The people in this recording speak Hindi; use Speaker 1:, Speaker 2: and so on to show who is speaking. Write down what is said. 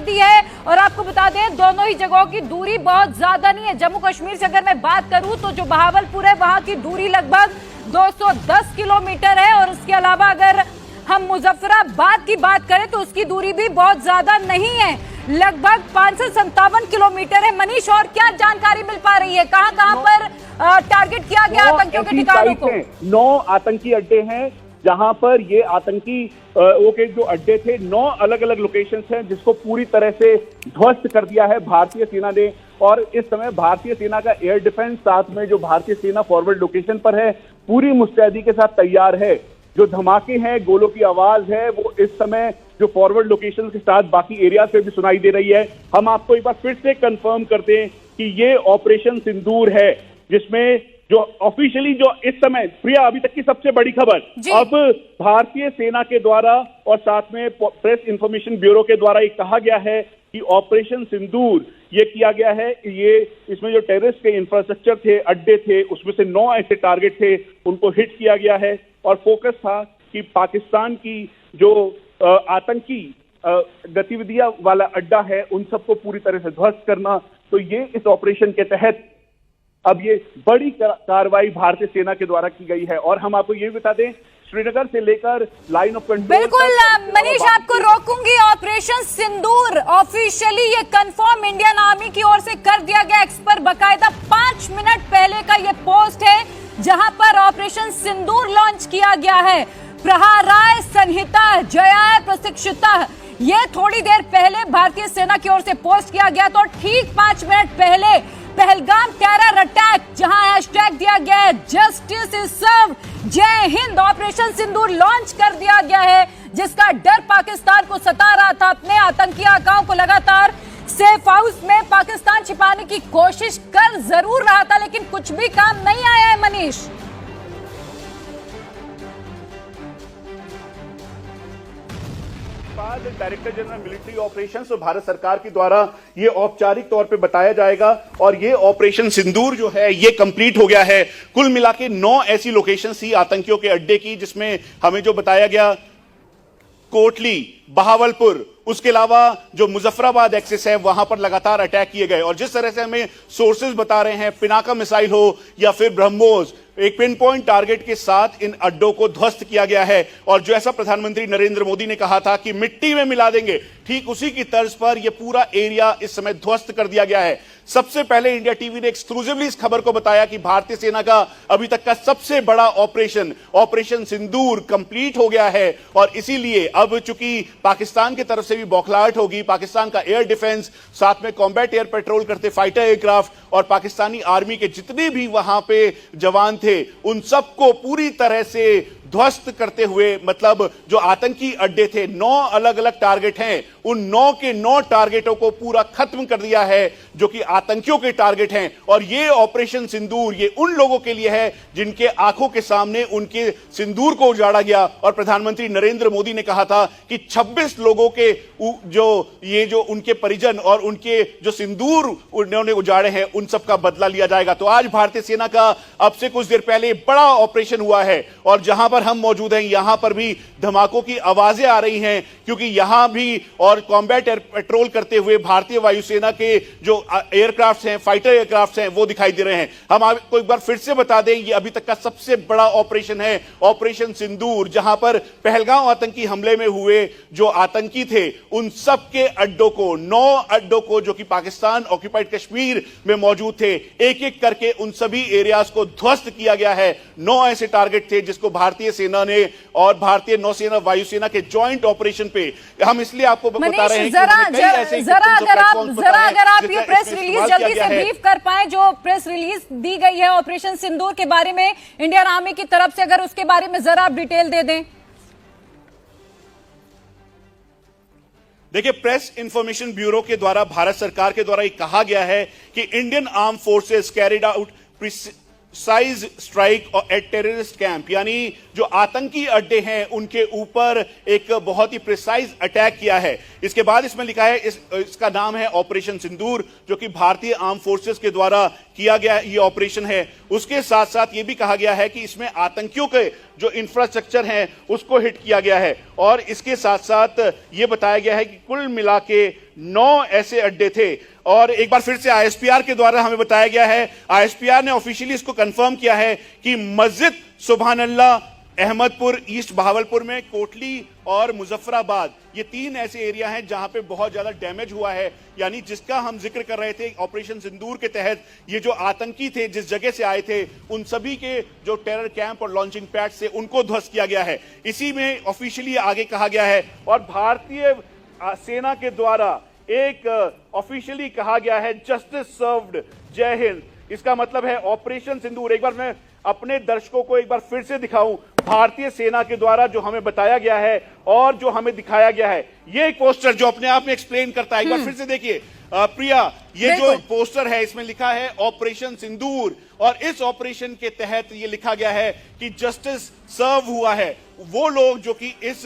Speaker 1: दी है। और आपको बता दें दोनों ही जगहों की दूरी बहुत ज्यादा नहीं है। जम्मू कश्मीर से अगर मैं बात करूं तो जो बहावलपुर है वहां की दूरी लगभग 210 किलोमीटर है। और इसके अलावा अगर हम मुजफ्फराबाद की बात करें तो उसकी दूरी भी बहुत ज्यादा नहीं है, लगभग 557 किलोमीटर है। मनीष, और क्या जानकारी मिल पा रही है, कहां पर टारगेट किया गया आतंकियों के ठिकानों को?
Speaker 2: 9 आतंकी अड्डे हैं जहां पर ये आतंकी के जो अड्डे थे 9 अलग अलग लोकेशंस हैं जिसको पूरी तरह से ध्वस्त कर दिया है भारतीय सेना ने। और इस समय भारतीय सेना का एयर डिफेंस, साथ में जो भारतीय सेना फॉरवर्ड लोकेशन पर है, पूरी मुस्तैदी के साथ तैयार है। जो धमाके हैं, गोलों की आवाज है, वो इस समय जो फॉरवर्ड लोकेशन के साथ बाकी एरिया से भी सुनाई दे रही है। हम आपको एक बार फिर से कंफर्म करते हैं कि ये ऑपरेशन सिंदूर है, जिसमें जो ऑफिशियली जो इस समय प्रिया अभी तक की सबसे बड़ी खबर, अब भारतीय सेना के द्वारा और साथ में प्रेस इंफॉर्मेशन ब्यूरो के द्वारा ये कहा गया है कि ऑपरेशन सिंदूर ये किया गया है। ये इसमें जो टेररिस्ट के इंफ्रास्ट्रक्चर थे, अड्डे थे, उसमें से 9 ऐसे टारगेट थे, उनको हिट किया गया है। और फोकस था कि पाकिस्तान की जो आतंकी गतिविधियां वाला अड्डा है उन सबको पूरी तरह से ध्वस्त करना। तो ये इस ऑपरेशन के तहत अब ये बड़ी कार्रवाई भारतीय सेना के द्वारा की गई है। और हम आपको ये बता दें, श्रीनगर से लेकर लाइन ऑफ कंट्रोल,
Speaker 1: बिल्कुल मनीष आपको रोकूंगी। ऑपरेशन सिंदूर ऑफिशियली ये कंफर्म इंडियन आर्मी की ओर से कर दिया गया। एक्स पर बकायदा 5 मिनट पहले का ये पोस्ट है जहां पर ऑपरेशन सिंदूर लॉन्च किया गया है। प्रहाराय संहिता जयाय प्रशिक्षिता, ये थोड़ी देर पहले भारतीय सेना की ओर से पोस्ट किया गया। तो ठीक 5 मिनट पहले पहलगाम टेरर अटैक, जहां हैशटैग दिया गया है जस्टिस इज सर्व, जय हिंद, ऑपरेशन सिंदूर लॉन्च कर दिया गया है, जिसका डर पाकिस्तान को सता रहा था। अपने आतंकी आकाओं को लगातार सेफ हाउस में पाकिस्तान छिपाने की कोशिश कर जरूर रहा था, लेकिन कुछ भी काम नहीं आया है। Manish,
Speaker 2: director general military operations और भारत सरकार के द्वारा ये औपचारिक तौर पे बताया जाएगा। और ये ऑपरेशन सिंदूर जो है ये कंप्लीट हो गया है। कुल मिला के 9 ऐसी लोकेशन थी आतंकियों के अड्डे की, जिसमें हमें जो बताया गया कोटली, बहावलपुर, उसके अलावा जो मुजफ्फराबाद एक्सिस है वहां पर लगातार अटैक किए गए। और जिस तरह से हमें सोर्सेज बता रहे हैं, पिनाका मिसाइल हो या फिर ब्रह्मोस, एक पिन पॉइंट टारगेट के साथ इन अड्डों को ध्वस्त किया गया है। और जैसा प्रधानमंत्री नरेंद्र मोदी ने कहा था कि मिट्टी में मिला देंगे, ठीक उसी की तर्ज पर यह पूरा एरिया इस समय ध्वस्त कर दिया गया है। सबसे पहले इंडिया टीवी ने एक्सक्लूसिवली इस खबर को बताया कि भारतीय सेना का अभी तक का सबसे बड़ा ऑपरेशन सिंदूर कंप्लीट हो गया है। और इसीलिए अब चूंकि पाकिस्तान की तरफ से भी बौखलाहट होगी, पाकिस्तान का एयर डिफेंस, साथ में कॉम्बैट एयर पेट्रोल करते फाइटर एयरक्राफ्ट और पाकिस्तानी आर्मी के जितने भी वहां पे जवान थे, उन सबको पूरी तरह से ध्वस्त करते हुए, मतलब जो आतंकी अड्डे थे, 9 अलग अलग टारगेट हैं, उन 9 के 9 टारगेटों को पूरा खत्म कर दिया है जो कि आतंकियों के टारगेट हैं। और ये ऑपरेशन सिंदूर ये उन लोगों के लिए है जिनके आंखों के सामने उनके सिंदूर को उजाड़ा गया। और प्रधानमंत्री नरेंद्र मोदी ने कहा था कि 26 लोगों के जो उनके परिजन और उनके जो सिंदूर उन्होंने उजाड़े हैं उन सब का बदला लिया जाएगा। तो आज भारतीय सेना का अब से कुछ देर पहले बड़ा ऑपरेशन हुआ है और जहां पर हम मौजूद हैं यहां पर भी धमाकों की आवाजें आ रही हैं, क्योंकि यहां भी और कॉम्बैट एयर पेट्रोल करते हुए भारतीय वायुसेना के जो एयरक्राफ्ट हैं, फाइटर एयरक्राफ्ट हैं, वो दिखाई दे रहे हैं। हम आपको एक बार फिर से बता दें, ये अभी तक का सबसे बड़ा ऑपरेशन है, ऑपरेशन सिंदूर, जहां पर पहलगाम आतंकी हमले में हुए जो आतंकी थे उन सब के अड्डों को, 9 अड्डों को जो कि पाकिस्तान ऑक्यूपाइड कश्मीर में मौजूद थे, एक एक करके उन सभी एरियाज को ध्वस्त किया गया है। 9 ऐसे टारगेट थे जिसको भारतीय सेना ने और भारतीय नौसेना वायुसेना के जॉइंट ऑपरेशन पे हम इसलिए आपको बता रहे हैं कि
Speaker 1: अगर आप ये प्रेस रिलीज जल्दी से ब्रीफ कर पाए, जो प्रेस रिलीज दी गई है ऑपरेशन सिंदूर के बारे में इंडियन आर्मी की तरफ से, अगर उसके बारे में जरा आप डिटेल दे दें।
Speaker 2: देखिए, प्रेस इंफॉर्मेशन ब्यूरो के द्वारा भारत सरकार के द्वारा ये कहा गया है कि Indian arm forces carried out size strike at terrorist camp, यानी जो आतंकी अड्डे हैं उनके ऊपर एक बहुत ही प्रिसाइज अटैक किया है। इसके बाद इसमें लिखा है इसका नाम है ऑपरेशन सिंदूर, जो कि भारतीय आर्म फोर्सेस के द्वारा किया गया ये ऑपरेशन है। उसके साथ साथ ये भी कहा गया है कि इसमें आतंकियों के जो इंफ्रास्ट्रक्चर हैं उसको हिट किया गया है। और इसके साथ साथ ये बताया गया है कि कुल मिला के 9 ऐसे अड्डे थे। और एक बार फिर से आईएसपीआर के द्वारा हमें बताया गया है, आईएसपीआर ने ऑफिशियली इसको कंफर्म किया है कि मस्जिद सुभान अल्लाह, अहमदपुर, ईस्ट बहावलपुर में, कोटली और मुजफ्फराबाद, ये 3 ऐसे एरिया हैं जहां पे बहुत ज्यादा डैमेज हुआ है। यानी जिसका हम जिक्र कर रहे थे ऑपरेशन सिंदूर के तहत, ये जो आतंकी थे जिस जगह से आए थे, उन सभी के जो टेरर कैंप और लॉन्चिंग पैड से उनको ध्वस्त किया गया है। इसी में ऑफिशियली आगे कहा गया है और भारतीय सेना के द्वारा एक ऑफिशियली कहा गया है जस्टिस सर्व्ड, जय हिंद। इसका मतलब है ऑपरेशन सिंदूर। एक बार मैं अपने दर्शकों को एक बार फिर से दिखाऊं, भारतीय सेना के द्वारा जो हमें बताया गया है और जो हमें दिखाया गया है, ये एक पोस्टर जो अपने आप में एक्सप्लेन करता है। एक बार फिर से देखिए प्रिया, ये जो पोस्टर है इसमें लिखा है ऑपरेशन सिंदूर, और इस ऑपरेशन के तहत ये लिखा गया है कि जस्टिस सर्व हुआ है। वो लोग जो कि इस